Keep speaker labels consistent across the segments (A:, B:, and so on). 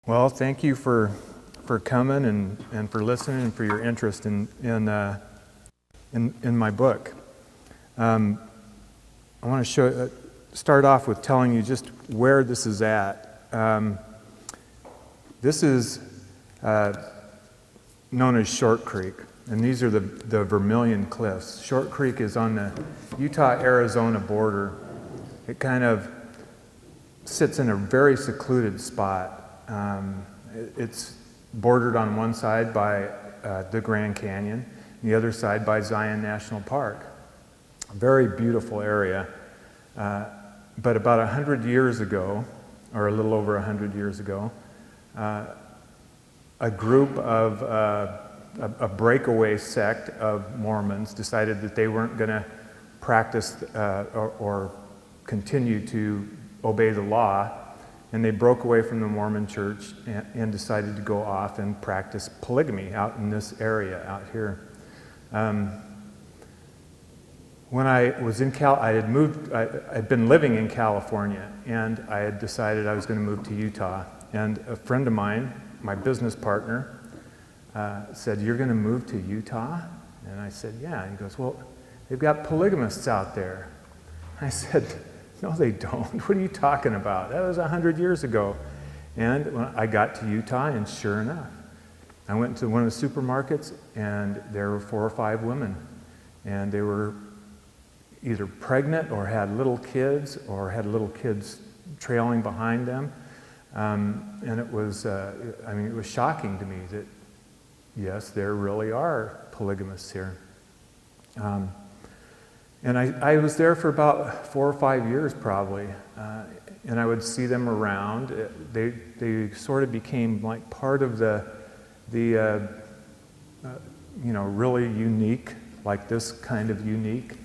A: Well, thank you for coming and for listening and for your interest in my book. I want to start off with telling you just where this is at. This is known as Short Creek, and these are the Vermilion Cliffs. Short Creek is on the Utah-Arizona border. It kind of sits in a very secluded spot. It's bordered on one side by the Grand Canyon, the other side by Zion National Park. A very beautiful area. But about 100 years ago, or a little over 100 years ago, a group of a breakaway sect of Mormons decided that they weren't going to practice or continue to obey the law, and they broke away from the Mormon church and decided to go off and practice polygamy out in this area out here. When I was in I'd been living in California, and I had decided I was going to move to Utah. And a friend of mine, my business partner, said, "You're going to move to Utah?" And I said, "Yeah." And he goes, "Well, they've got polygamists out there." I said, "No, they don't. What are you talking about? That was 100 years ago." And when I got to Utah, and sure enough, I went to one of the supermarkets, and there were 4 or 5 women, and they were either pregnant or had little kids trailing behind them. And it was, it was shocking to me that, yes, there really are polygamists here. And I was there for about 4 or 5 years probably, and I would see them around. They sort of became like part of the really unique, like this kind of unique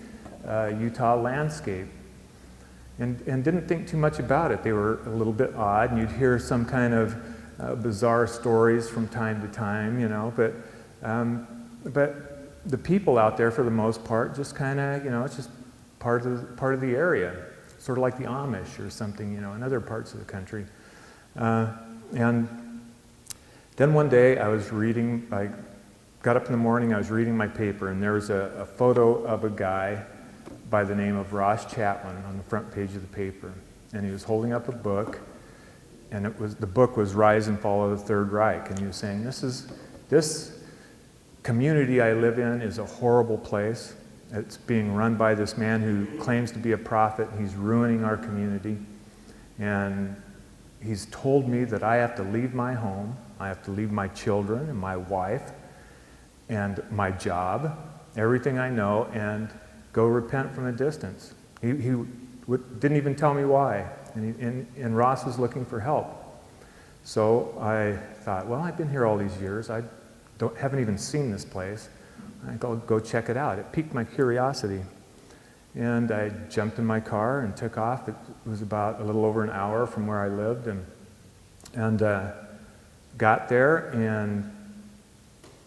A: Utah landscape. And didn't think too much about it. They were a little bit odd, and you'd hear some kind of bizarre stories from time to time, but the people out there, for the most part, just kind of, it's just part of the area, sort of like the Amish or something, in other parts of the country. And then one day I got up in the morning, I was reading my paper, and there was a photo of a guy by the name of Ross Chapman on the front page of the paper, and he was holding up a book, and the book was Rise and Fall of the Third Reich, and he was saying, this community I live in is a horrible place. It's being run by this man who claims to be a prophet. He's ruining our community. And he's told me that I have to leave my home, I have to leave my children and my wife and my job, everything I know, and go repent from a distance. He didn't even tell me why. And Ross was looking for help. So I thought, well, I've been here all these years. I haven't even seen this place. I go check it out. It piqued my curiosity. And I jumped in my car and took off. It was about a little over an hour from where I lived, and got there, and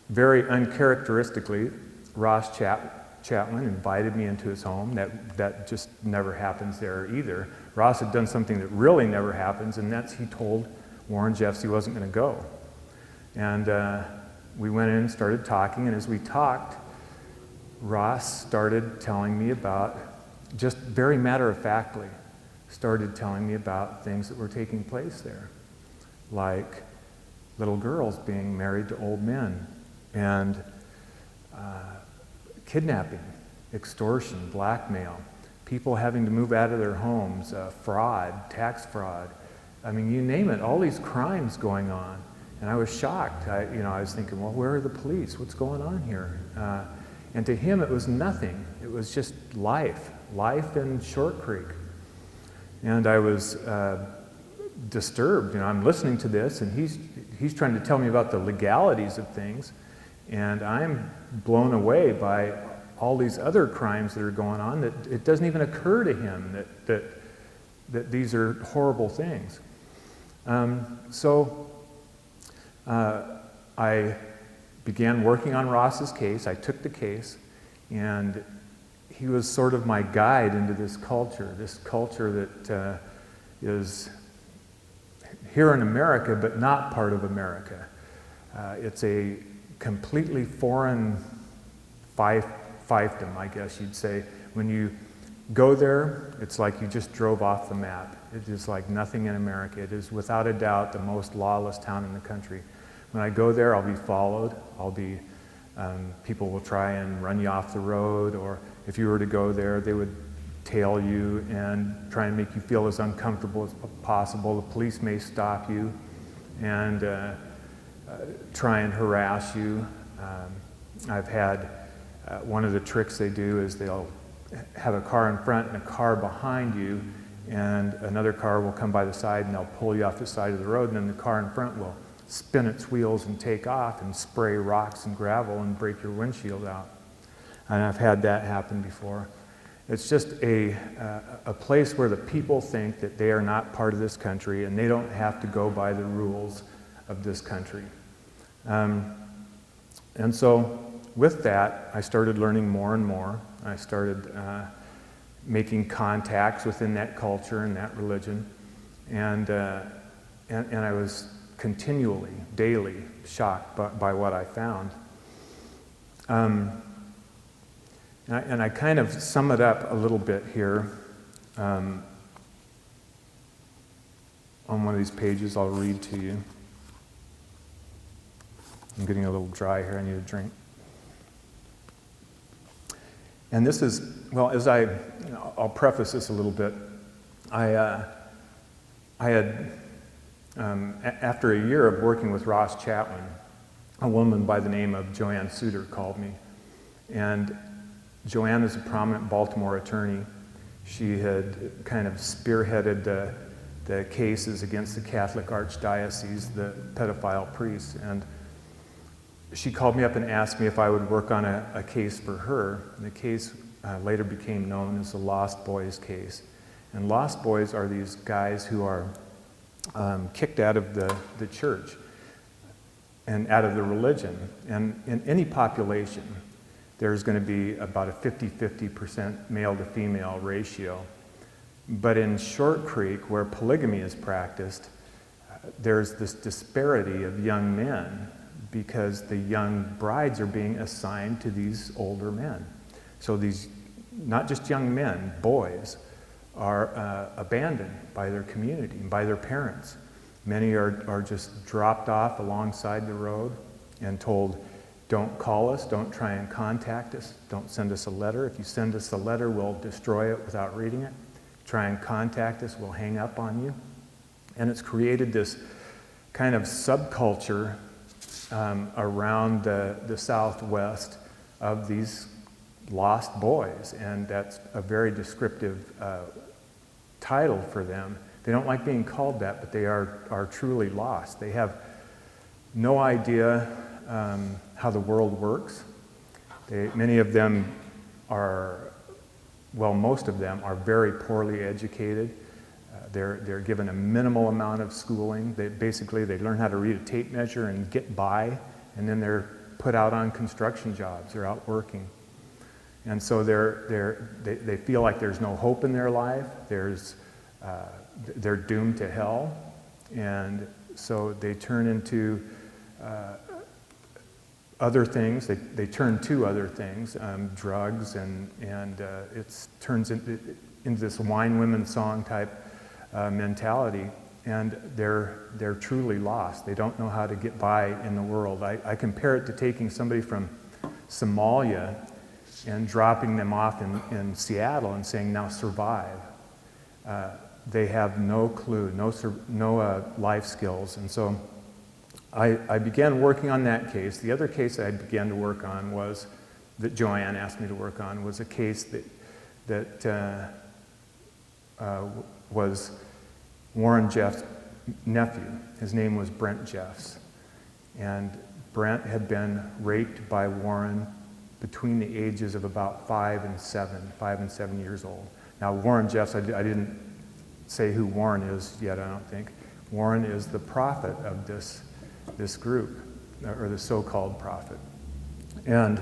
A: very uncharacteristically, Ross Chapman invited me into his home. That just never happens there either. Ross had done something that really never happens, and that's he told Warren Jeffs he wasn't going to go. And we went in and started talking, and as we talked, Ross started telling me about, just very matter-of-factly, started telling me about things that were taking place there, like little girls being married to old men, and kidnapping, extortion, blackmail, people having to move out of their homes, fraud, tax fraud. I mean, you name it, all these crimes going on. And I was shocked. I was thinking, well, where are the police? What's going on here? And to him, it was nothing. It was just life in Short Creek. And I was disturbed. I'm listening to this, and he's trying to tell me about the legalities of things, and I'm blown away by all these other crimes that are going on that it doesn't even occur to him that these are horrible things. So I began working on Ross's case. I took the case, and he was sort of my guide into this culture that is here in America, but not part of America. It's a completely foreign fiefdom, I guess you'd say. When you go there, it's like you just drove off the map. It is like nothing in America. It is without a doubt the most lawless town in the country. When I go there, I'll be followed. People will try and run you off the road, or if you were to go there, they would tail you and try and make you feel as uncomfortable as possible. The police may stop you and try and harass you. I've had one of the tricks they do is they'll have a car in front and a car behind you, and another car will come by the side and they'll pull you off the side of the road, and then the car in front will spin its wheels and take off and spray rocks and gravel and break your windshield out. And I've had that happen before. It's just a place where the people think that they are not part of this country and they don't have to go by the rules of this country. And so with that, I started learning more and more. I started making contacts within that culture and that religion. And I was continually, daily shocked by what I found. And I kind of sum it up a little bit here on one of these pages. I'll read to you. I'm getting a little dry here. I need a drink. And this is, well, I'll preface this a little bit. I had, after a year of working with Ross Chatwin, a woman by the name of Joanne Suter called me. And Joanne is a prominent Baltimore attorney. She had kind of spearheaded the cases against the Catholic Archdiocese, the pedophile priests. And she called me up and asked me if I would work on a case for her. And the case later became known as the Lost Boys case. And Lost Boys are these guys who are kicked out of the church and out of the religion. And in any population, there's going to be about a 50-50% male to female ratio. But in Short Creek, where polygamy is practiced, there's this disparity of young men because the young brides are being assigned to these older men. So these, not just young men, boys, are abandoned by their community and by their parents. Many are just dropped off alongside the road and told, don't call us, don't try and contact us, don't send us a letter. If you send us a letter, we'll destroy it without reading it. Try and contact us, we'll hang up on you. And it's created this kind of subculture around the Southwest of these lost boys, and that's a very descriptive title for them. They don't like being called that, but they are truly lost. They have no idea how the world works. Many of them are, well, most of them are very poorly educated. They're given a minimal amount of schooling. They learn how to read a tape measure and get by, and then they're put out on construction jobs. They're out working. And so they feel like there's no hope in their life. They're doomed to hell. And so they turn into other things. They turn to other things, drugs, and it turns into this wine women song type mentality. And they're truly lost. They don't know how to get by in the world. I compare it to taking somebody from Somalia and dropping them off in Seattle and saying, now survive. They have no clue, no life skills. And so I began working on that case. The other case I began to work on that Joanne asked me to work on, was a case that was Warren Jeffs' nephew. His name was Brent Jeffs. And Brent had been raped by Warren between the ages of about 5 and 7 years old. Now, Warren Jeffs, I didn't say who Warren is yet, I don't think. Warren is the prophet of this group, or the so-called prophet. And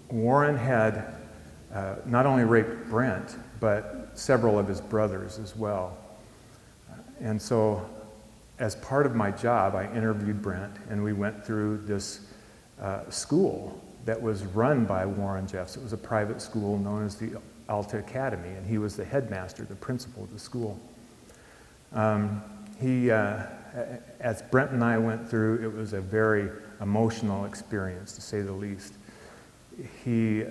A: Warren had not only raped Brent, but several of his brothers as well. And so as part of my job, I interviewed Brent, and we went through this school that was run by Warren Jeffs. It was a private school known as the Alta Academy, and he was the headmaster, the principal of the school. As Brent and I went through, it was a very emotional experience, to say the least. He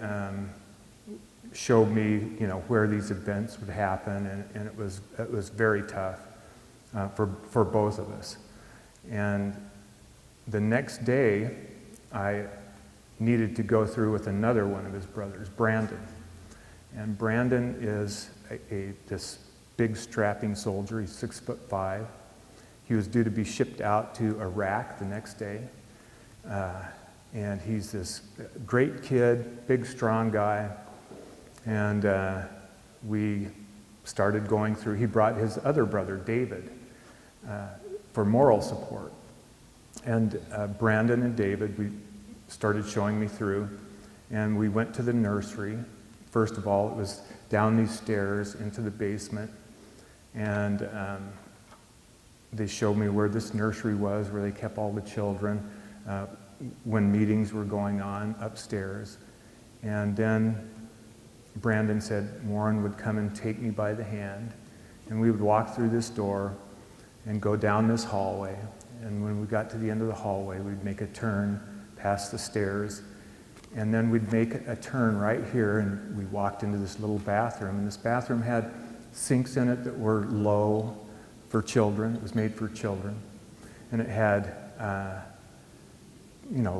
A: showed me, where these events would happen, and it was very tough for both of us. And the next day, I needed to go through with another one of his brothers, Brandon. And Brandon is this big strapping soldier. He's 6'5". He was due to be shipped out to Iraq the next day. And he's this great kid, big, strong guy. And we started going through. He brought his other brother, David, for moral support. And Brandon and David, we started showing me through. And we went to the nursery. First of all, it was down these stairs into the basement. And they showed me where this nursery was, where they kept all the children when meetings were going on upstairs. And then Brandon said Warren would come and take me by the hand, and we would walk through this door and go down this hallway. And when we got to the end of the hallway, we'd make a turn past the stairs, and then we'd make a turn right here, and we walked into this little bathroom. And this bathroom had sinks in it that were low for children. It was made for children. And it had,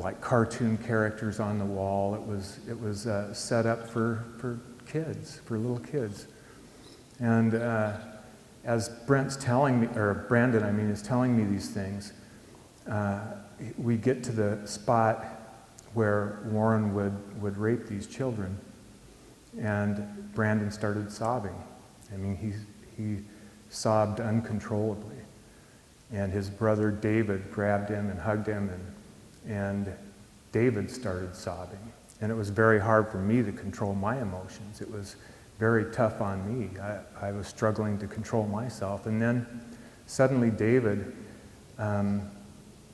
A: like cartoon characters on the wall. It was set up for kids, for little kids. And as Brandon is telling me these things, we get to the spot where Warren would rape these children. And Brandon started sobbing. I mean, he sobbed uncontrollably. And his brother David grabbed him and hugged him, and David started sobbing. And it was very hard for me to control my emotions. It was very tough on me. I was struggling to control myself. And then suddenly David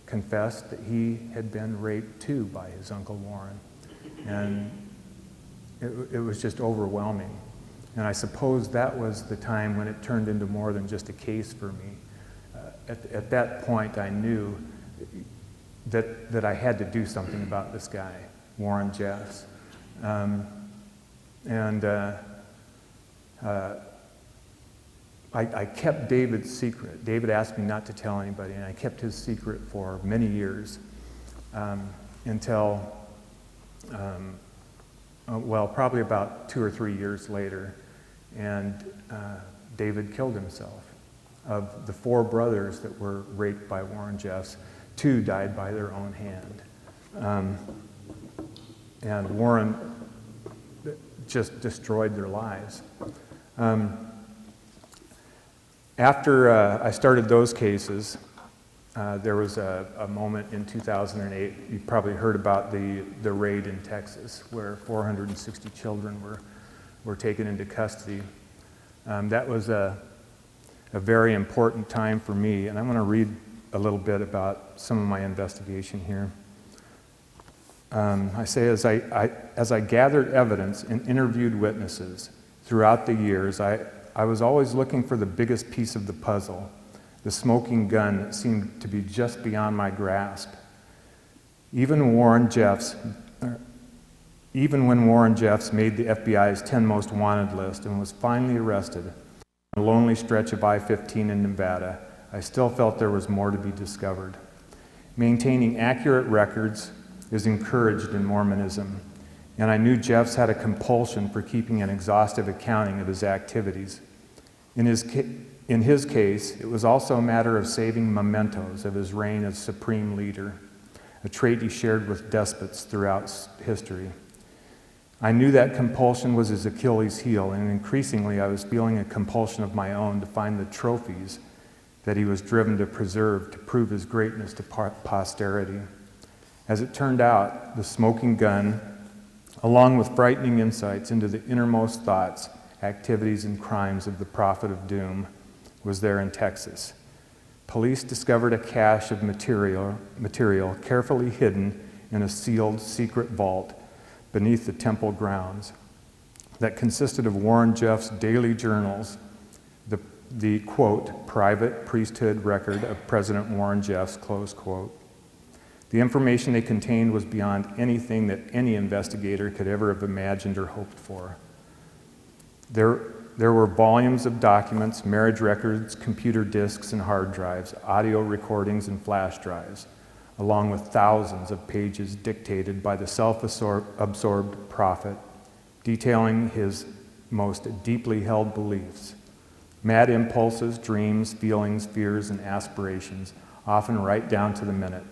A: confessed that he had been raped too by his Uncle Warren. And it was just overwhelming. And I suppose that was the time when it turned into more than just a case for me. At that point, I knew that I had to do something about this guy, Warren Jeffs. I kept David's secret. David asked me not to tell anybody, and I kept his secret for many years until, probably about 2 or 3 years later, and David killed himself. Of the 4 brothers that were raped by Warren Jeffs, 2 died by their own hand. And Warren just destroyed their lives. After I started those cases, there was a moment in 2008, you probably heard about the raid in Texas, where 460 children were taken into custody. That was a very important time for me, and I'm going to read a little bit about some of my investigation here. I say, as I gathered evidence and interviewed witnesses throughout the years, I was always looking for the biggest piece of the puzzle, the smoking gun that seemed to be just beyond my grasp. Even when Warren Jeffs made the FBI's 10 most wanted list and was finally arrested on a lonely stretch of I-15 in Nevada, I still felt there was more to be discovered. Maintaining accurate records is encouraged in Mormonism, and I knew Jeffs had a compulsion for keeping an exhaustive accounting of his activities. In his case, it was also a matter of saving mementos of his reign as supreme leader, a trait he shared with despots throughout history. I knew that compulsion was his Achilles heel, and increasingly I was feeling a compulsion of my own to find the trophies that he was driven to preserve to prove his greatness to posterity. As it turned out, the smoking gun, along with frightening insights into the innermost thoughts, activities, and crimes of the prophet of doom, was there in Texas. Police discovered a cache of material carefully hidden in a sealed secret vault beneath the temple grounds that consisted of Warren Jeff's daily journals, the quote, private priesthood record of President Warren Jeffs, close quote. The information they contained was beyond anything that any investigator could ever have imagined or hoped for. There were volumes of documents, marriage records, computer disks and hard drives, audio recordings and flash drives, along with thousands of pages dictated by the self-absorbed prophet, detailing his most deeply held beliefs, mad impulses, dreams, feelings, fears, and aspirations, often right down to the minute.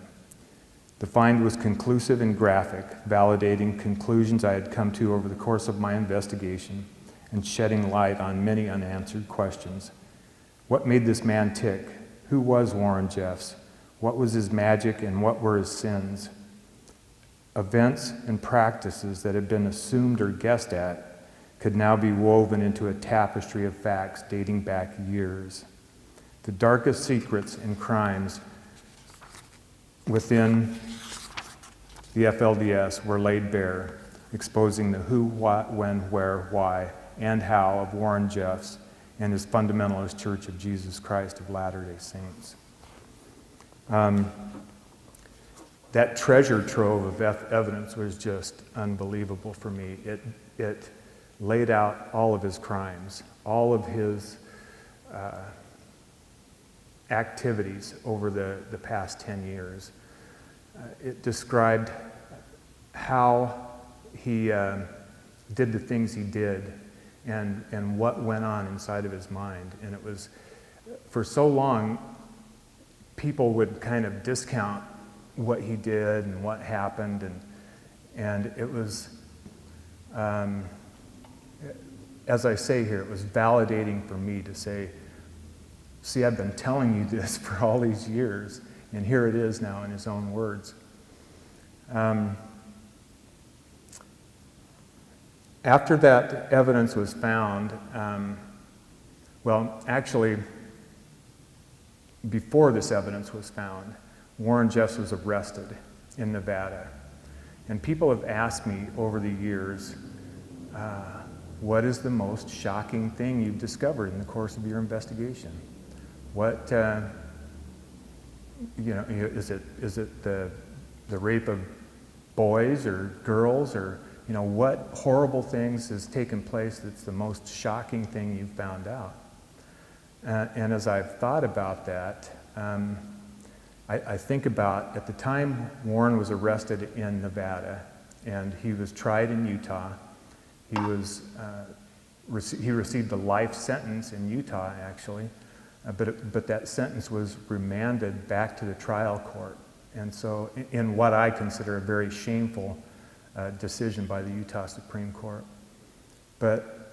A: The find was conclusive and graphic, validating conclusions I had come to over the course of my investigation and shedding light on many unanswered questions. What made this man tick? Who was Warren Jeffs? What was his magic and what were his sins? Events and practices that had been assumed or guessed at could now be woven into a tapestry of facts dating back years. The darkest secrets and crimes within the FLDS were laid bare, exposing the who, what, when, where, why, and how of Warren Jeffs and his fundamentalist Church of Jesus Christ of Latter-day Saints. That treasure trove of evidence was just unbelievable for me. It laid out all of his crimes, all of his activities over the past 10 years. It described how he did the things he did and what went on inside of his mind. And it was, for so long, people would kind of discount what he did and what happened, and it was, as I say here, it was validating for me to say, see, I've been telling you this for all these years, and here it is now in his own words. After that evidence was found, well, actually, before this evidence was found, Warren Jeffs was arrested in Nevada. And people have asked me over the years, what is the most shocking thing you've discovered in the course of your investigation? What, is it the rape of boys or girls, or what horrible things has taken place that's the most shocking thing you've found out? And as I've thought about that, I think about, at the time Warren was arrested in Nevada and he was tried in Utah, he received a life sentence in Utah, actually, but that sentence was remanded back to the trial court. And so in what I consider a very shameful decision by the Utah Supreme Court. But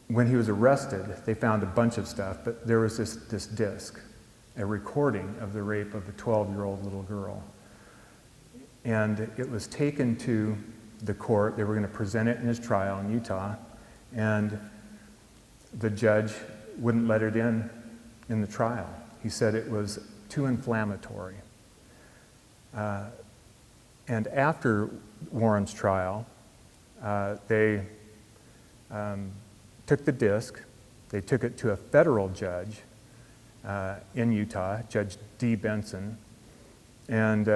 A: when he was arrested, they found a bunch of stuff, but there was this disc, a recording of the rape of a 12-year-old little girl. And it was taken to the court. They were going to present it in his trial in Utah, and the judge wouldn't let it in the trial. He said it was too inflammatory. And after Warren's trial, they took the disc, they took it to a federal judge in Utah, Judge D. Benson, and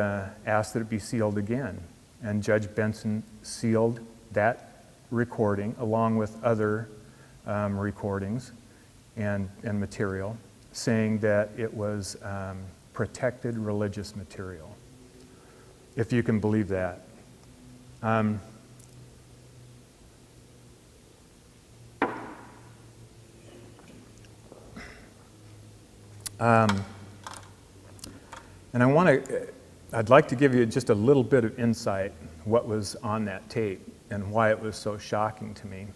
A: asked that it be sealed again. And Judge Benson sealed that recording along with other recordings and material, saying that it was protected religious material, if you can believe that. And I'd like to give you just a little bit of insight what was on that tape and why it was so shocking to me.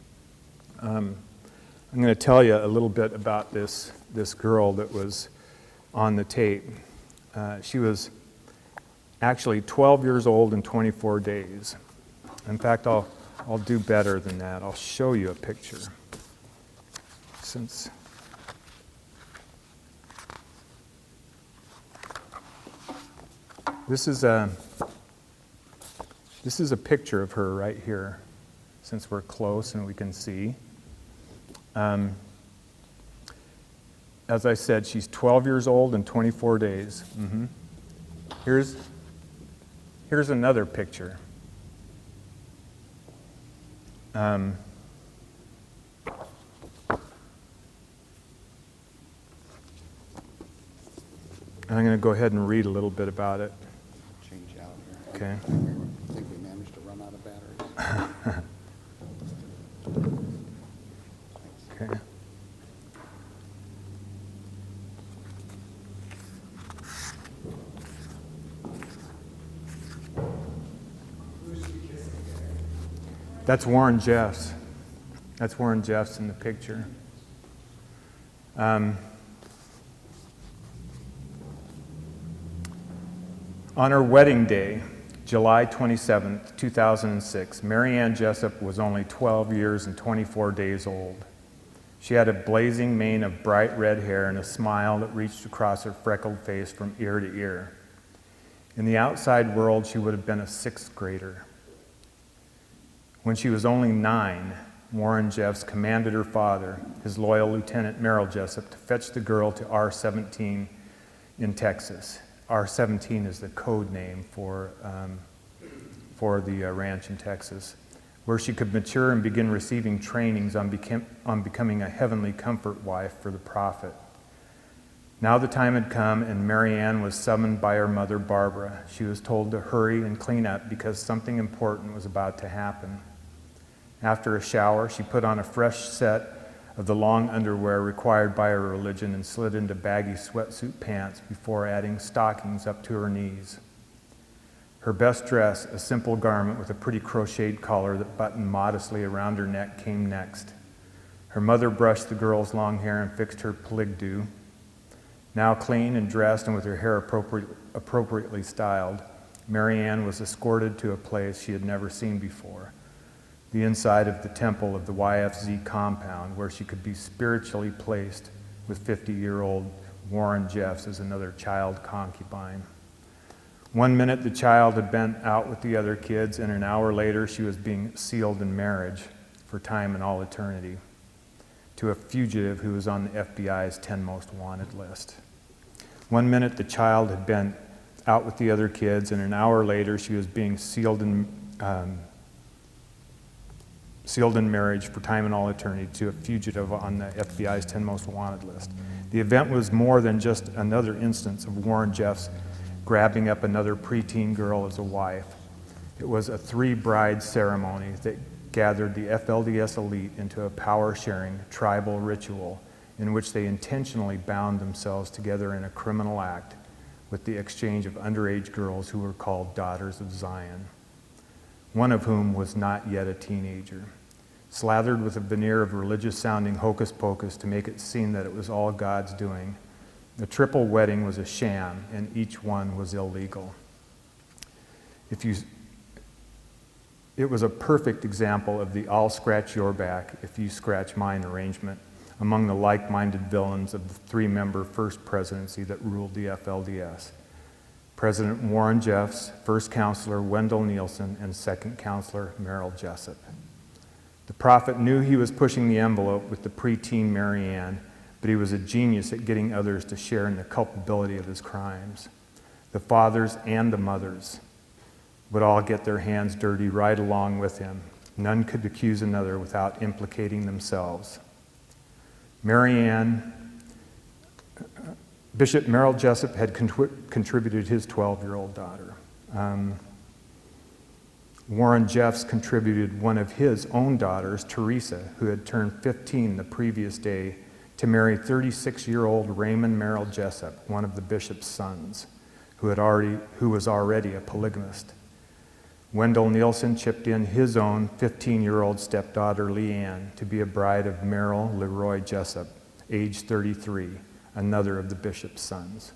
A: I'm going to tell you a little bit about this girl that was on the tape. She was actually 12 years old and 24 days. In fact, I'll do better than that. I'll show you a picture. since this is a picture of her right here, since we're close and we can see. As I said, she's 12 years old and 24 days. Here's another picture. I'm going to go ahead and read a little bit about it.
B: Change out here.
A: Okay.
B: I think we managed to run out of batteries.
A: Okay. That's Warren Jeffs. That's Warren Jeffs in the picture. On her wedding day, July 27th, 2006, Mary Ann Jessup was only 12 years and 24 days old. She had a blazing mane of bright red hair and a smile that reached across her freckled face from ear to ear. In the outside world, she would have been a sixth grader. When she was only 9, Warren Jeffs commanded her father, his loyal Lieutenant Merrill Jessup, to fetch the girl to R-17 in Texas. R-17 is the code name for the ranch in Texas, where she could mature and begin receiving trainings on becoming a heavenly comfort wife for the prophet. Now the time had come, and Mary Ann was summoned by her mother, Barbara. She was told to hurry and clean up because something important was about to happen. After a shower, she put on a fresh set of the long underwear required by her religion and slid into baggy sweatsuit pants before adding stockings up to her knees. Her best dress, a simple garment with a pretty crocheted collar that buttoned modestly around her neck, came next. Her mother brushed the girl's long hair and fixed her plig-do. Now clean and dressed and with her hair appropriately styled, Mary Ann was escorted to a place she had never seen before, the inside of the temple of the YFZ compound, where she could be spiritually placed with 50-year-old Warren Jeffs as another child concubine. 1 minute the child had been out with the other kids, and an hour later she was being sealed in marriage for time and all eternity to a fugitive who was on the FBI's 10 most wanted list. 1 minute the child had been out with the other kids, and an hour later she was being sealed in marriage for time and all eternity to a fugitive on the FBI's 10 most wanted list. The event was more than just another instance of Warren Jeffs grabbing up another preteen girl as a wife. It was a three-bride ceremony that gathered the FLDS elite into a power-sharing tribal ritual in which they intentionally bound themselves together in a criminal act with the exchange of underage girls who were called Daughters of Zion, one of whom was not yet a teenager. Slathered with a veneer of religious-sounding hocus-pocus to make it seem that it was all God's doing, the triple wedding was a sham, and each one was illegal. It was a perfect example of the I'll scratch your back if you scratch mine arrangement among the like-minded villains of the three-member First Presidency that ruled the FLDS. President Warren Jeffs, First Counselor Wendell Nielsen, and Second Counselor Merrill Jessup. The prophet knew he was pushing the envelope with the preteen Mary Ann, but he was a genius at getting others to share in the culpability of his crimes. The fathers and the mothers would all get their hands dirty right along with him. None could accuse another without implicating themselves. Mary Ann, Bishop Merrill Jessup had contributed his 12-year-old daughter. Warren Jeffs contributed one of his own daughters, Teresa, who had turned 15 the previous day, to marry 36-year-old Raymond Merrill Jessup, one of the bishop's sons, who was already a polygamist. Wendell Nielsen chipped in his own 15-year-old stepdaughter, Leanne, to be a bride of Merrill Leroy Jessup, age 33, another of the bishop's sons.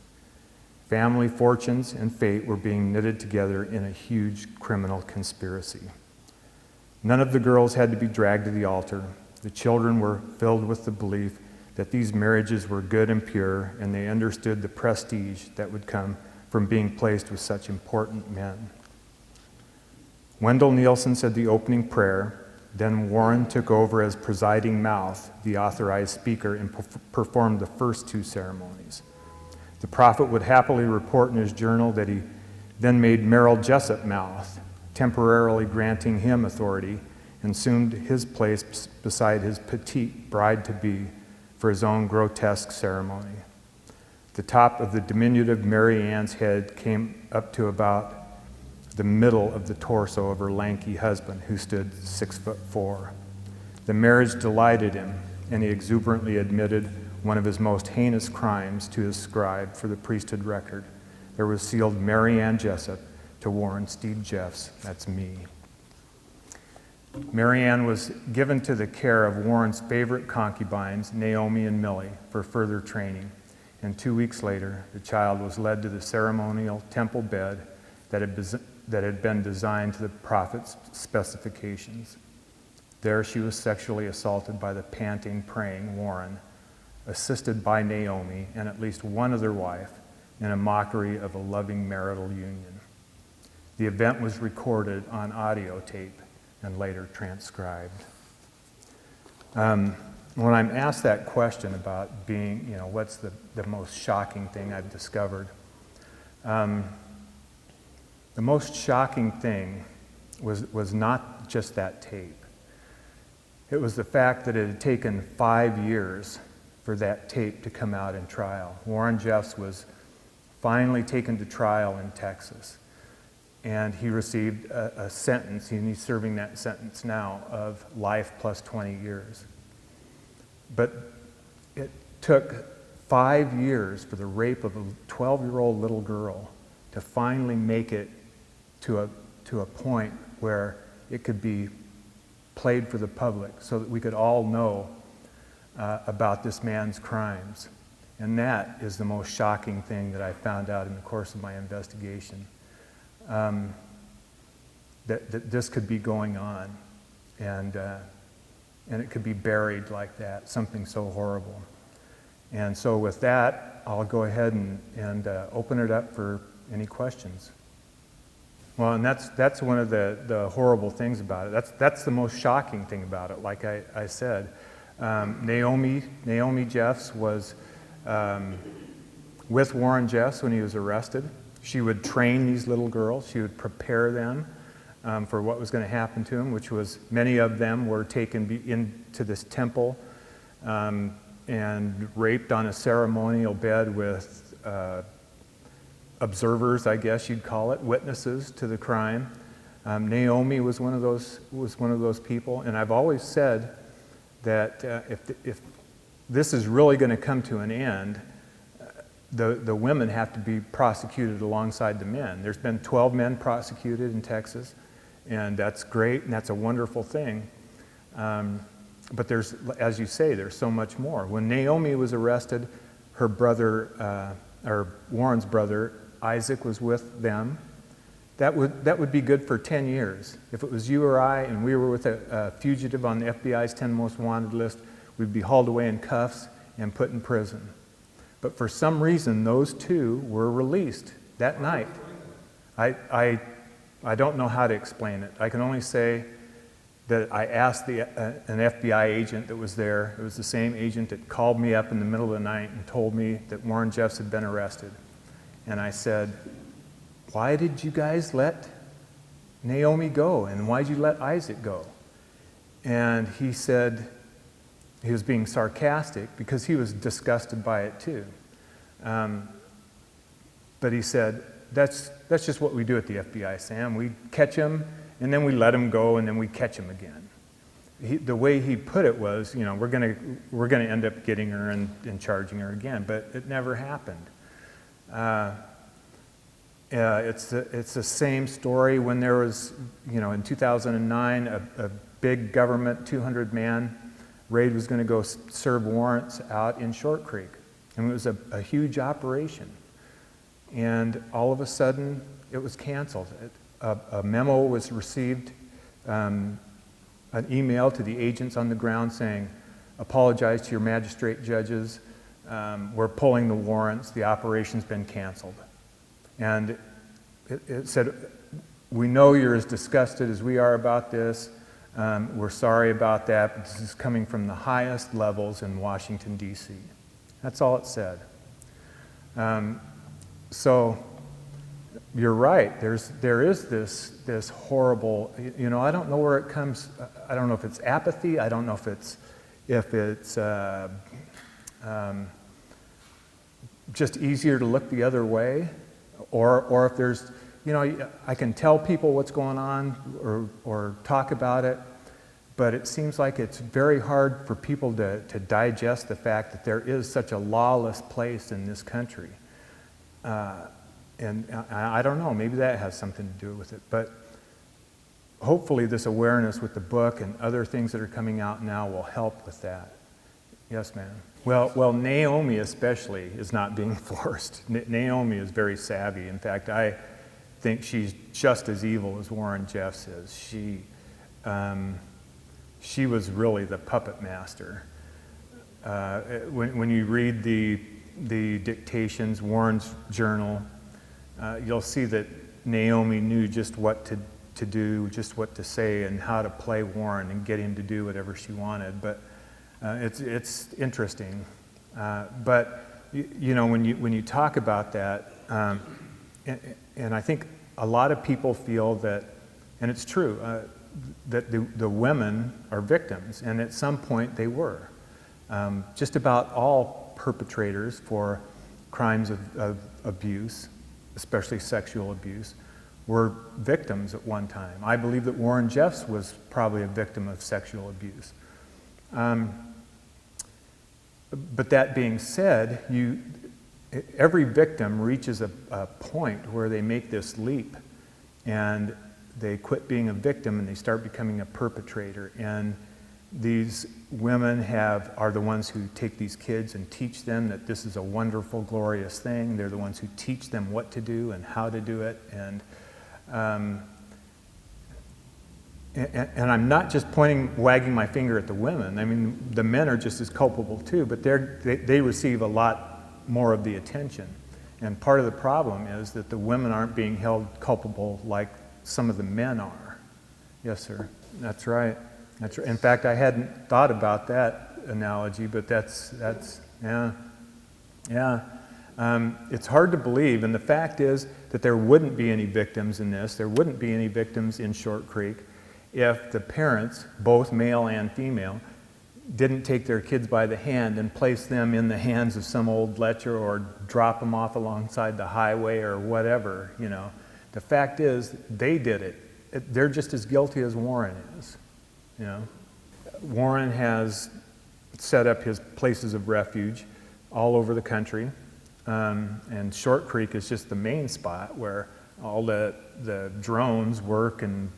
A: Family fortunes and fate were being knitted together in a huge criminal conspiracy. None of the girls had to be dragged to the altar. The children were filled with the belief that these marriages were good and pure, and they understood the prestige that would come from being placed with such important men. Wendell Nielsen said the opening prayer. Then Warren took over as presiding mouth, the authorized speaker, and performed the first two ceremonies. The prophet would happily report in his journal that he then made Merrill Jessup mouth, temporarily granting him authority, and assumed his place beside his petite bride-to-be for his own grotesque ceremony. The top of the diminutive Mary Ann's head came up to about the middle of the torso of her lanky husband, who stood 6'4". The marriage delighted him, and he exuberantly admitted one of his most heinous crimes to his scribe for the priesthood record. There was sealed Mary Ann Jessup to Warren Steve Jeffs, that's me. Mary Ann was given to the care of Warren's favorite concubines, Naomi and Millie, for further training. And 2 weeks later, the child was led to the ceremonial temple bed that had been designed to the prophet's specifications. There she was sexually assaulted by the panting, praying Warren, assisted by Naomi and at least one other wife, in a mockery of a loving marital union. The event was recorded on audio tape and later transcribed. When I'm asked that question about being, what's the most shocking thing I've discovered, the most shocking thing was not just that tape. It was the fact that it had taken 5 years for that tape to come out in trial. Warren Jeffs was finally taken to trial in Texas, and he received a sentence, and he's serving that sentence now, of life plus 20 years. But it took 5 years for the rape of a 12-year-old little girl to finally make it to a point where it could be played for the public so that we could all know about this man's crimes. And that is the most shocking thing that I found out in the course of my investigation. That this could be going on, and it could be buried like that, something so horrible. And so with that, I'll go ahead and open it up for any questions. Well, and that's one of the horrible things about it. That's the most shocking thing about it, like I said. Naomi Jeffs was with Warren Jeffs when he was arrested. She would train these little girls. She would prepare them for what was going to happen to them, which was many of them were taken into this temple and raped on a ceremonial bed with observers, I guess you'd call it, witnesses to the crime. Naomi was one of those people, and I've always said that if this is really going to come to an end, the women have to be prosecuted alongside the men. There's been 12 men prosecuted in Texas, and that's great, and that's a wonderful thing. But there's, as you say, there's so much more. When Naomi was arrested, her brother, or Warren's brother, Isaac, was with them. That would be good for 10 years. If it was you or I and we were with a fugitive on the FBI's 10 most wanted list, we'd be hauled away in cuffs and put in prison. But for some reason, those two were released that night. I don't know how to explain it. I can only say that I asked an FBI agent that was there. It was the same agent that called me up in the middle of the night and told me that Warren Jeffs had been arrested. And I said, why did you guys let Naomi go? And why did you let Isaac go? And he said, he was being sarcastic because he was disgusted by it too. But he said, that's just what we do at the FBI, Sam. We catch him, and then we let him go, and then we catch him again. The way he put it was, we're gonna end up getting her and charging her again, but it never happened. It's the same story when there was, in 2009, a big government 200-man raid was going to go serve warrants out in Short Creek. And it was a huge operation. And all of a sudden, it was canceled. A memo was received, an email to the agents on the ground saying, apologize to your magistrate judges. We're pulling the warrants. The operation's been canceled. And it said, we know you're as disgusted as we are about this. We're sorry about that, but this is coming from the highest levels in Washington, D.C. That's all it said. So you're right. There is this horrible, I don't know where it comes. I don't know if it's apathy. I don't know if it's just easier to look the other way, or if there's, I can tell people what's going on or talk about it, but it seems like it's very hard for people to digest the fact that there is such a lawless place in this country. And I don't know, maybe that has something to do with it, but hopefully this awareness with the book and other things that are coming out now will help with that. Yes, ma'am. Well, Naomi especially is not being forced. Naomi is very savvy. In fact, I think she's just as evil as Warren Jeffs is. She was really the puppet master. When you read the dictations, Warren's journal, you'll see that Naomi knew just what to do, just what to say, and how to play Warren and get him to do whatever she wanted. But it's interesting. But when you talk about that, and I think a lot of people feel that, and it's true, that the women are victims, and at some point they were. Just about all perpetrators for crimes of abuse, especially sexual abuse, were victims at one time. I believe that Warren Jeffs was probably a victim of sexual abuse. But that being said, every victim reaches a point where they make this leap and they quit being a victim and they start becoming a perpetrator. And these women are the ones who take these kids and teach them that this is a wonderful, glorious thing. They're the ones who teach them what to do and how to do it. And I'm not just wagging my finger at the women. I mean, the men are just as culpable too, but they receive a lot more of the attention. And part of the problem is that the women aren't being held culpable like some of the men are. Yes, sir. That's right. That's right. In fact, I hadn't thought about that analogy, but that's yeah. It's hard to believe, and the fact is that there wouldn't be any victims in this. There wouldn't be any victims in Short Creek if the parents, both male and female, didn't take their kids by the hand and place them in the hands of some old lecher or drop them off alongside the highway or whatever, The fact is, they did it. They're just as guilty as Warren is, Warren has set up his places of refuge all over the country, and Short Creek is just the main spot where all the drones work and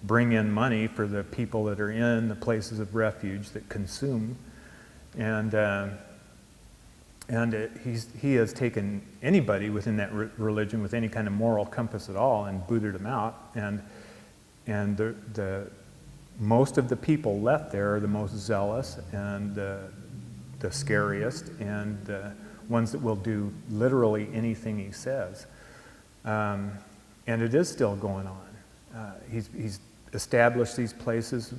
A: bring in money for the people that are in the places of refuge that consume. And he has taken anybody within that religion with any kind of moral compass at all and booted them out. And the most of the people left there are the most zealous and the scariest and the ones that will do literally anything he says. And it is still going on. He's established these places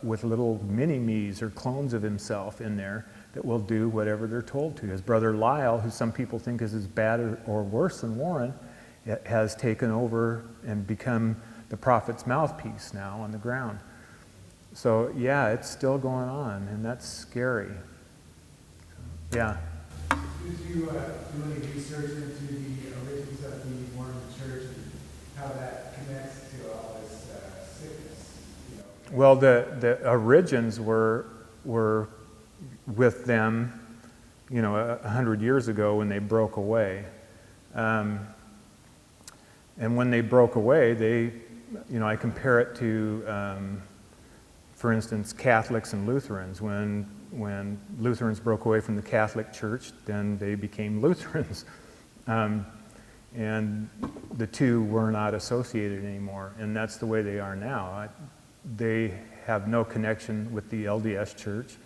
A: with little mini-me's or clones of himself in there that will do whatever they're told to. His brother Lyle, who some people think is as bad or worse than Warren, has taken over and become the prophet's mouthpiece now on the ground. So yeah, it's still going on, and that's scary. Yeah.
C: Did you do any research into the origins of the Mormon Church and how that connects to all this sickness?
A: Well, the origins were with them, 100 years ago when they broke away. And when they broke away, I compare it to, for instance, Catholics and Lutherans. When Lutherans broke away from the Catholic Church, then they became Lutherans. And the two were not associated anymore, and that's the way they are now. They have no connection with the LDS Church.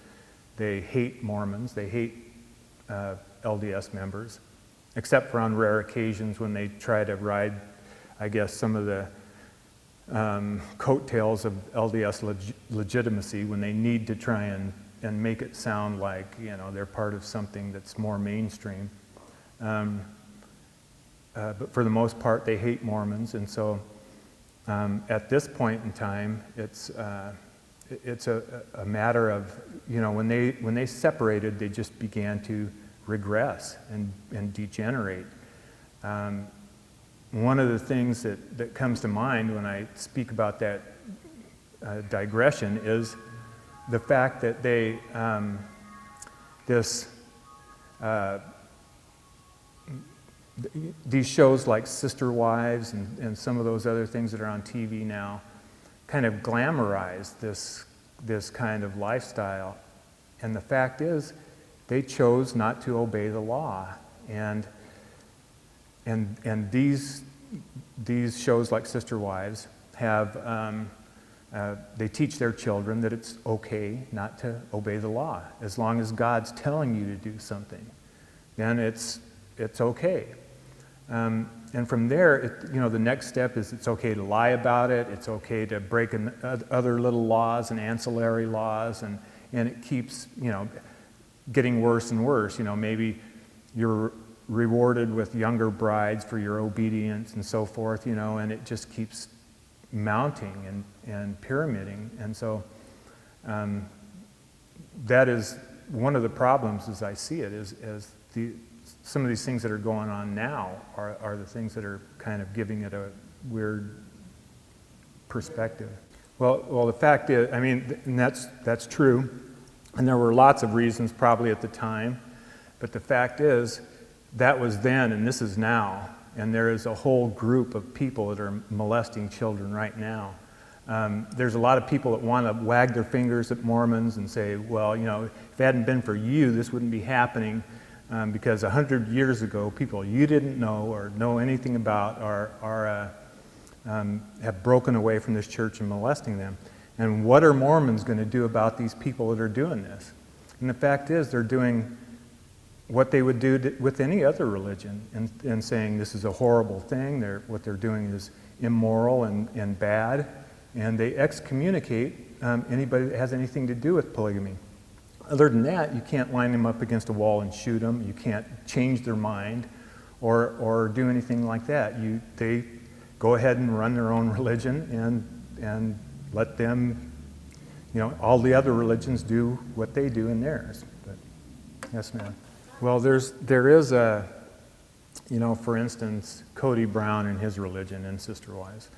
A: They hate Mormons. They hate LDS members, except for on rare occasions when they try to ride, I guess, some of the coattails of LDS legitimacy when they need to try and make it sound like, you know, they're part of something that's more mainstream. But for the most part, they hate Mormons, and so at this point in time, it's a matter of, you know, when they separated, they just began to regress and degenerate. One of the things that comes to mind when I speak about that digression is the fact that they, these shows like Sister Wives and some of those other things that are on TV now kind of glamorize this kind of lifestyle. And the fact is, they chose not to obey the law. And these shows like Sister Wives have, they teach their children that it's okay not to obey the law. As long as God's telling you to do something, then it's okay. And from there, you know, the next step is it's okay to lie about it. It's okay to break other little laws and ancillary laws, and it keeps, you know, getting worse and worse. You know, maybe you're rewarded with younger brides for your obedience and so forth, you know, and it just keeps mounting and pyramiding. And so that is one of the problems as I see it, is some of these things that are going on now are the things that are kind of giving it a weird perspective. Well, the fact is, I mean, and that's true, and there were lots of reasons probably at the time, but the fact is, that was then and this is now, and there is a whole group of people that are molesting children right now. There's a lot of people that want to wag their fingers at Mormons and say, well, you know, if it hadn't been for you, this wouldn't be happening. Because 100 years ago, people you didn't know or know anything about have broken away from this church and molesting them. And what are Mormons going to do about these people that are doing this? And the fact is, they're doing what they would do with any other religion, and saying this is a horrible thing. What they're doing is immoral and bad, and they excommunicate anybody that has anything to do with polygamy. Other than that, you can't line them up against a wall and shoot them. You can't change their mind or do anything like that. They go ahead and run their own religion and let them, you know, all the other religions do what they do in theirs. But, yes, ma'am. Well, there is a, you know, for instance, Cody Brown and his religion and Sister Wives.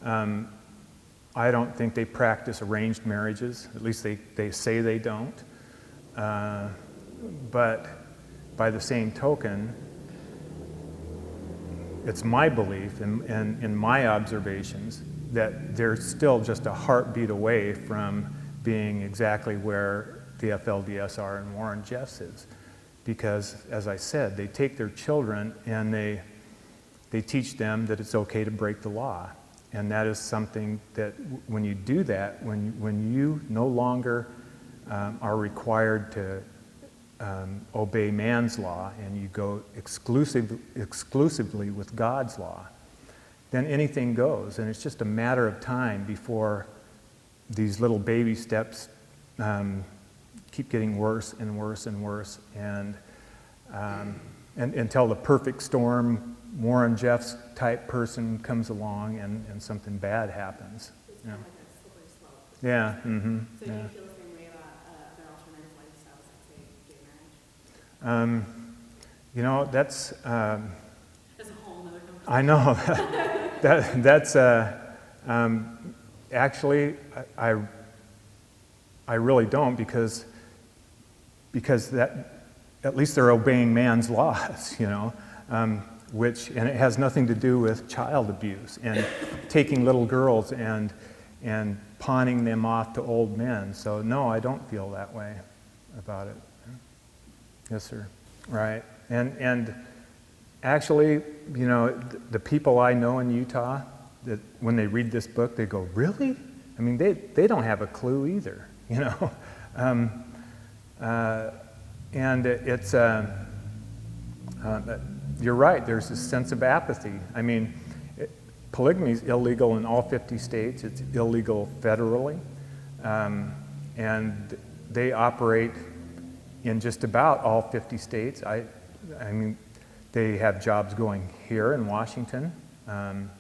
A: I don't think they practice arranged marriages. At least they say they don't. But by the same token, it's my belief and in my observations that they're still just a heartbeat away from being exactly where the FLDS are and Warren Jeffs is. Because, as I said, they take their children and they teach them that it's okay to break the law. And that is something that when you do that, when you no longer are required to obey man's law and you go exclusively with God's law, then anything goes. And it's just a matter of time before these little baby steps keep getting worse and worse and worse, and until the perfect storm, Warren Jeffs type person comes along and something bad happens.
D: It's kind of like a slippery slope.
A: Yeah. Mm-hmm.
D: So do
A: yeah.
D: you feel the same way about other alternative lifestyles, like say gay marriage?
A: You know, that's
D: As a whole other conversation.
A: I know that's actually I really don't, because that at least they're obeying man's laws, you know, and it has nothing to do with child abuse and taking little girls and pawning them off to old men. So no, I don't feel that way about it. Yes, sir. Right. And actually, you know, the people I know in Utah, that when they read this book, they go, really? I mean, they don't have a clue either, you know. And it's, you're right, there's this sense of apathy. I mean, polygamy is illegal in all 50 states. It's illegal federally. And they operate in just about all 50 states. I mean, they have jobs going here in Washington.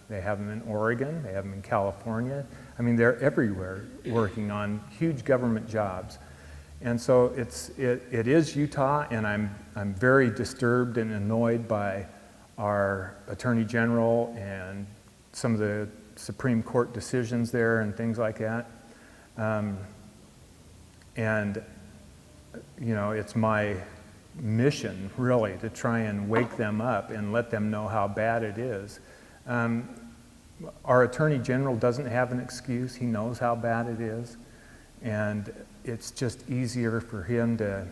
A: They have them in Oregon. They have them in California. I mean, they're everywhere working on huge government jobs. And so it is Utah, and I'm very disturbed and annoyed by our Attorney General and some of the Supreme Court decisions there and things like that. And, you know, it's my mission, really, to try and wake them up and let them know how bad it is. Our Attorney General doesn't have an excuse. He knows how bad it is. And it's just easier for him to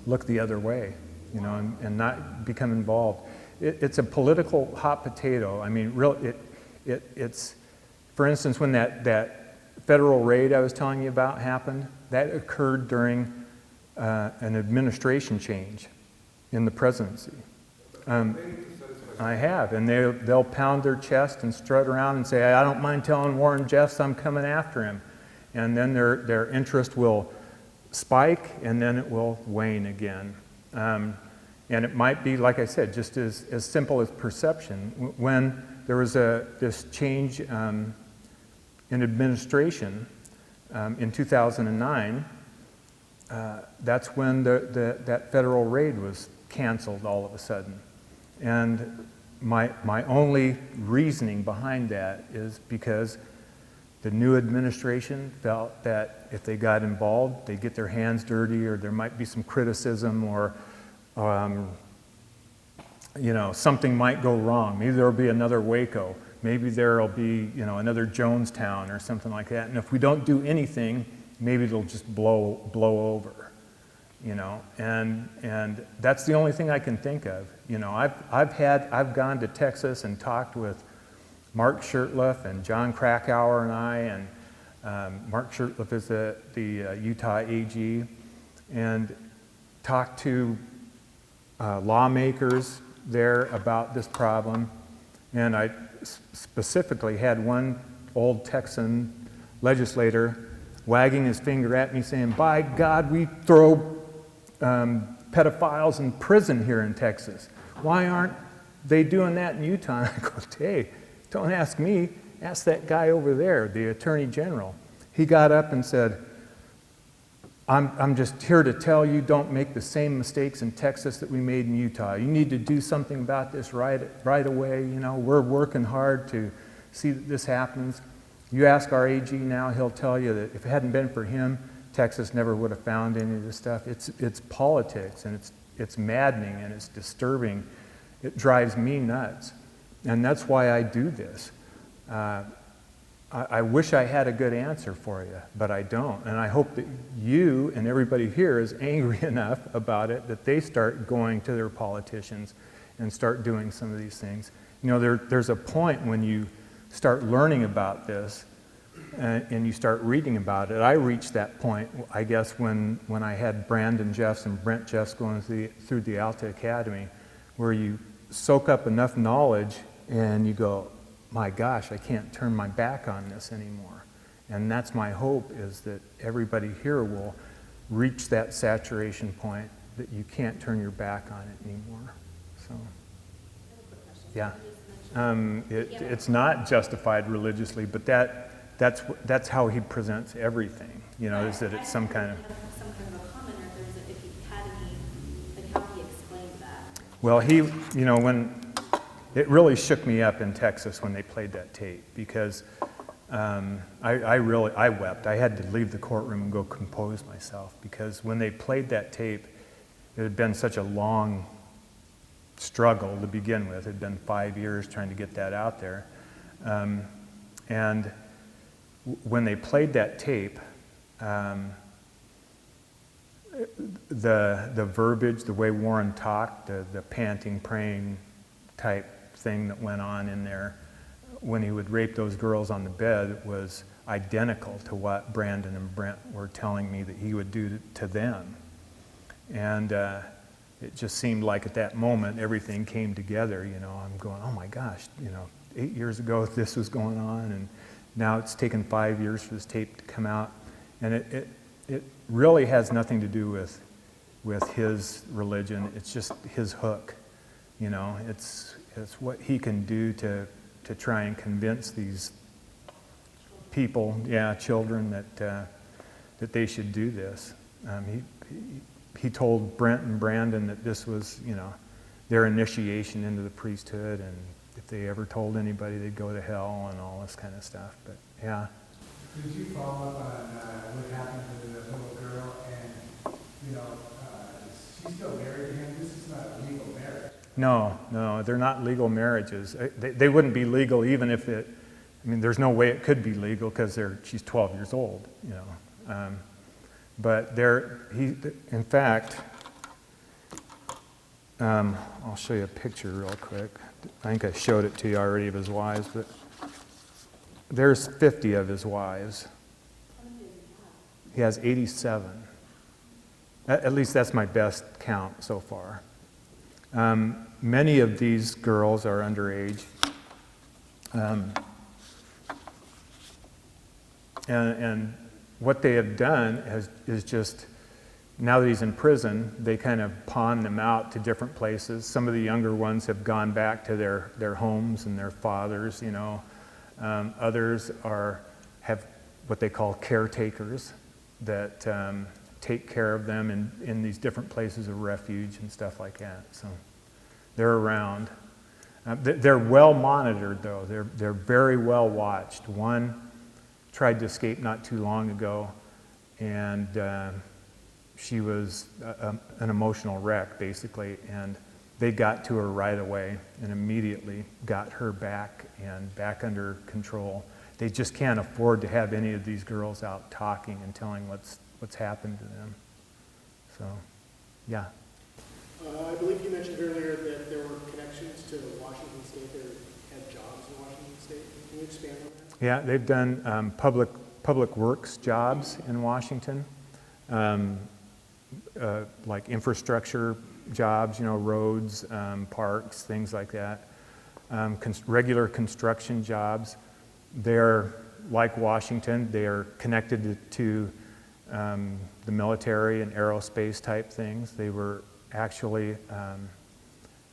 A: look the other way, you know, and not become involved. It's a political hot potato. I mean, it's, for instance, when that federal raid I was telling you about happened, that occurred during an administration change in the presidency. I have, and they'll pound their chest and strut around and say, I don't mind telling Warren Jeffs I'm coming after him. And then their interest will spike, and then it will wane again. And it might be, like I said, just as simple as perception. When there was this change in administration in 2009, that's when that federal raid was canceled all of a sudden. And my only reasoning behind that is because the new administration felt that if they got involved, they'd get their hands dirty, or there might be some criticism, or you know, something might go wrong. Maybe there'll be another Waco. Maybe there'll be, you know, another Jonestown or something like that. And if we don't do anything, maybe it'll just blow over, you know. And that's the only thing I can think of. You know, I've gone to Texas and talked with Mark Shurtleff and John Krakauer and I, and Mark Shurtleff is the Utah AG, and talked to lawmakers there about this problem. And I specifically had one old Texan legislator wagging his finger at me saying, by God, we throw pedophiles in prison here in Texas. Why aren't they doing that in Utah? And I go, hey, don't ask me, ask that guy over there, the Attorney General. He got up and said, I'm just here to tell you, don't make the same mistakes in Texas that we made in Utah. You need to do something about this right away. You know, we're working hard to see that this happens. You ask our AG now, he'll tell you that if it hadn't been for him, Texas never would have found any of this stuff. It's politics, and it's maddening, and it's disturbing. It drives me nuts. And that's why I do this. I wish I had a good answer for you, but I don't. And I hope that you and everybody here is angry enough about it that they start going to their politicians and start doing some of these things. You know, there's a point when you start learning about this and you start reading about it. I reached that point, I guess, when I had Brandon Jeffs and Brent Jeffs going through the Alta Academy, where you soak up enough knowledge and you go, my gosh, I can't turn my back on this anymore. And that's my hope, is that everybody here will reach that saturation point that you can't turn your back on it anymore. So, yeah. It's not justified religiously, but that's how he presents everything, you know, is that it's some kind of...
D: Some kind of a comment, or if he had any, like how he explained that.
A: Well, you know, when... It really shook me up in Texas when they played that tape, because I wept. I had to leave the courtroom and go compose myself, because when they played that tape, it had been such a long struggle to begin with. It had been 5 years trying to get that out there. And when they played that tape, the verbiage, the way Warren talked, the panting, praying type thing that went on in there when he would rape those girls on the bed was identical to what Brandon and Brent were telling me that he would do to them. And it just seemed like at that moment everything came together. I'm going, oh my gosh, 8 years ago this was going on, and now it's taken 5 years for this tape to come out. And it really has nothing to do with his religion. It's just his hook. It's what he can do to try and convince these people, children, that they should do this. He told Brent and Brandon that this was, their initiation into the priesthood, and if they ever told anybody, they'd go to hell and all this kind of stuff. But yeah.
C: Did you follow up on what happened to the little girl? And, she's still married to him. This is not a legal marriage.
A: No, they're not legal marriages. They wouldn't be legal even if there's no way it could be legal because she's 12 years old, But in fact, I'll show you a picture real quick. I think I showed it to you already of his wives, but there's 50 of his wives. He has 87. At least that's my best count so far. Many of these girls are underage. And what they have done is just, now that he's in prison, they kind of pawn them out to different places. Some of the younger ones have gone back to their homes and their fathers, Others have what they call caretakers that take care of them in these different places of refuge and stuff like that. So they're around. They're well monitored, though. They're very well watched. One tried to escape not too long ago, and she was an emotional wreck, basically, and they got to her right away and immediately got her back under control. They just can't afford to have any of these girls out talking and telling what's happened to them. So, yeah.
E: I believe you mentioned earlier that there were connections to Washington State that had jobs in Washington State. Can you expand on that?
A: Yeah, they've done public works jobs in Washington, like infrastructure jobs, roads, parks, things like that. Regular construction jobs. They're like Washington. They are connected to the military and aerospace type things. They were actually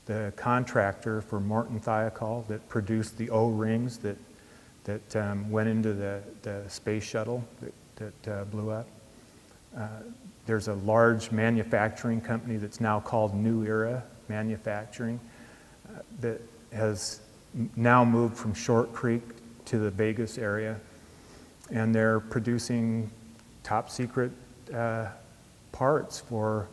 A: the contractor for Morton Thiokol that produced the O-rings that went into the space shuttle that blew up. There's a large manufacturing company that's now called New Era Manufacturing that has now moved from Short Creek to the Vegas area, and they're producing top secret parts for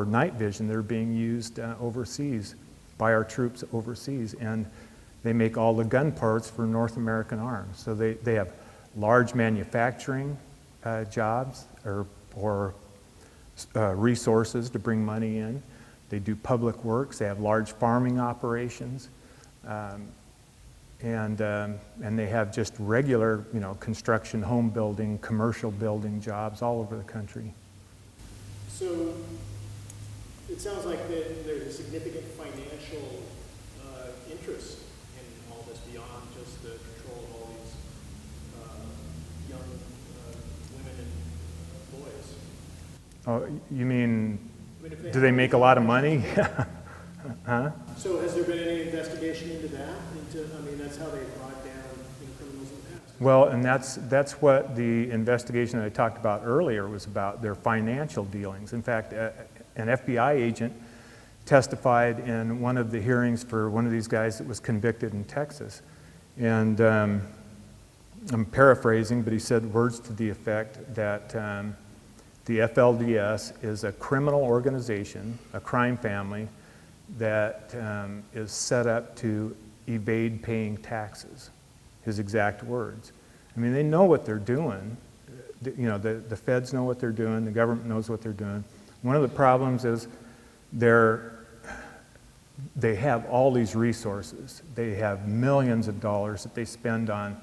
A: night vision that are being used overseas by our troops overseas, and they make all the gun parts for North American Arms. So they have large manufacturing jobs or resources to bring money in. They do public works. They have large farming operations, and they have just regular, construction, home building, commercial building jobs all over the country.
E: So it sounds like that there's a significant financial interest in all this beyond just the control of all these young women and boys.
A: Oh, you mean, do they make a lot of money? Huh?
E: So has there been any investigation into that? That's how they brought down criminals in the past.
A: Well, and that's what the investigation that I talked about earlier was about, their financial dealings. In fact, an FBI agent testified in one of the hearings for one of these guys that was convicted in Texas. And I'm paraphrasing, but he said words to the effect that the FLDS is a criminal organization, a crime family, that is set up to evade paying taxes, his exact words. They know what they're doing. The feds know what they're doing, the government knows what they're doing. One of the problems is they have all these resources. They have millions of dollars that they spend on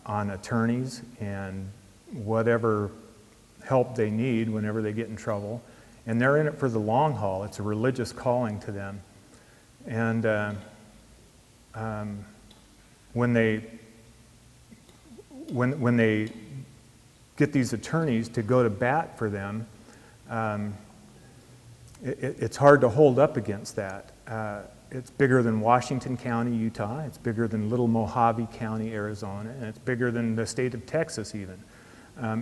A: attorneys and whatever help they need whenever they get in trouble. And they're in it for the long haul. It's a religious calling to them. And when they get these attorneys to go to bat for them, it's hard to hold up against that. It's bigger than Washington County, Utah. It's bigger than Little Mojave County, Arizona. And it's bigger than the state of Texas even.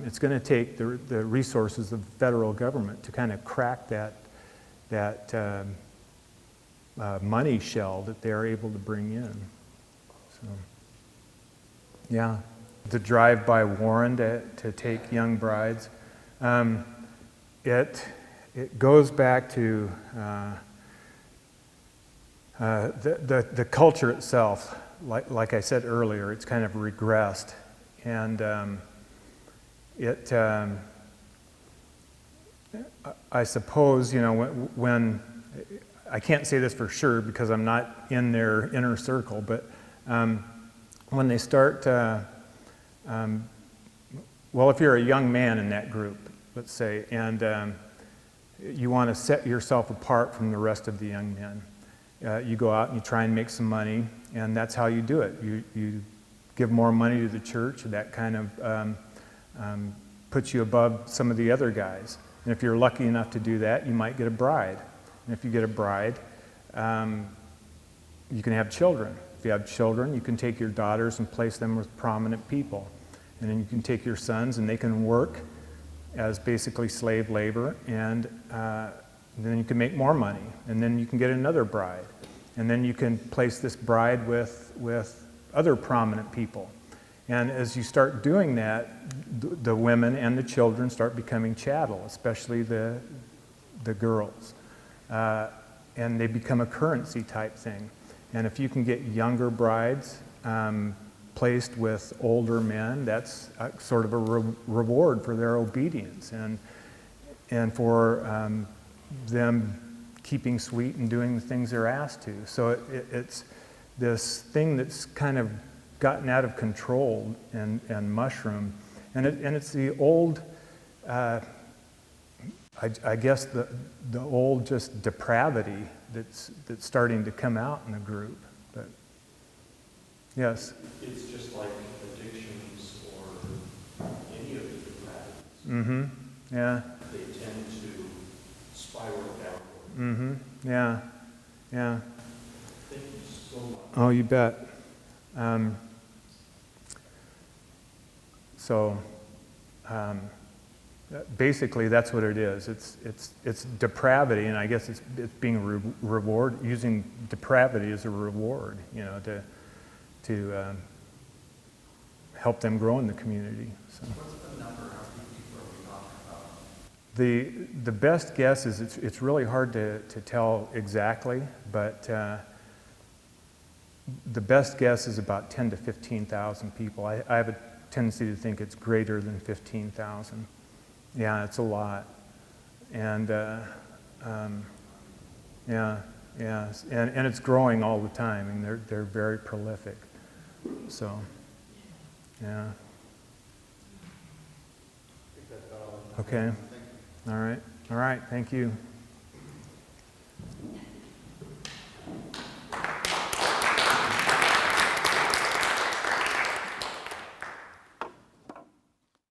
A: It's going to take the resources of the federal government to kind of crack that money shell that they're able to bring in. So, yeah. The drive by Warren to take young brides, it goes back to the culture itself. Like I said earlier, it's kind of regressed, and I suppose, you know, when I can't say this for sure because I'm not in their inner circle, but when they start, well, if you're a young man in that group, let's say, and you want to set yourself apart from the rest of the young men, you go out and you try and make some money, and that's how you do it. You give more money to the church, that kind of puts you above some of the other guys. And if you're lucky enough to do that, you might get a bride. And if you get a bride, you can have children. If you have children, you can take your daughters and place them with prominent people. And then you can take your sons and they can work as basically slave labor, and then you can make more money. And then you can get another bride. And then you can place this bride with other prominent people. And as you start doing that, the women and the children start becoming chattel, especially the girls. And they become a currency type thing. And if you can get younger brides placed with older men, that's sort of a reward for their obedience and for them keeping sweet and doing the things they're asked to. So it's this thing that's kind of gotten out of control and mushroom. And it's the old, I guess the old just depravity that's starting to come out in the group. But yes.
F: It's just like addictions or any of the depravities.
A: Mm-hmm. Yeah.
F: They tend to spiral downward.
A: Mm-hmm. Yeah. Yeah.
F: Thank you so much.
A: Oh, you bet. Basically, that's what it is. It's depravity, and I guess it's being using depravity as a reward, you know, to help them grow in the community. So.
F: What's the number? How many people are we talking about?
A: The best guess is it's really hard to tell exactly, but the best guess is about 10 to 15,000 people. I have a tendency to think it's greater than 15,000. Yeah, it's a lot. And yeah, and it's growing all the time, and they're very prolific. So, yeah. Okay. All right. Thank you.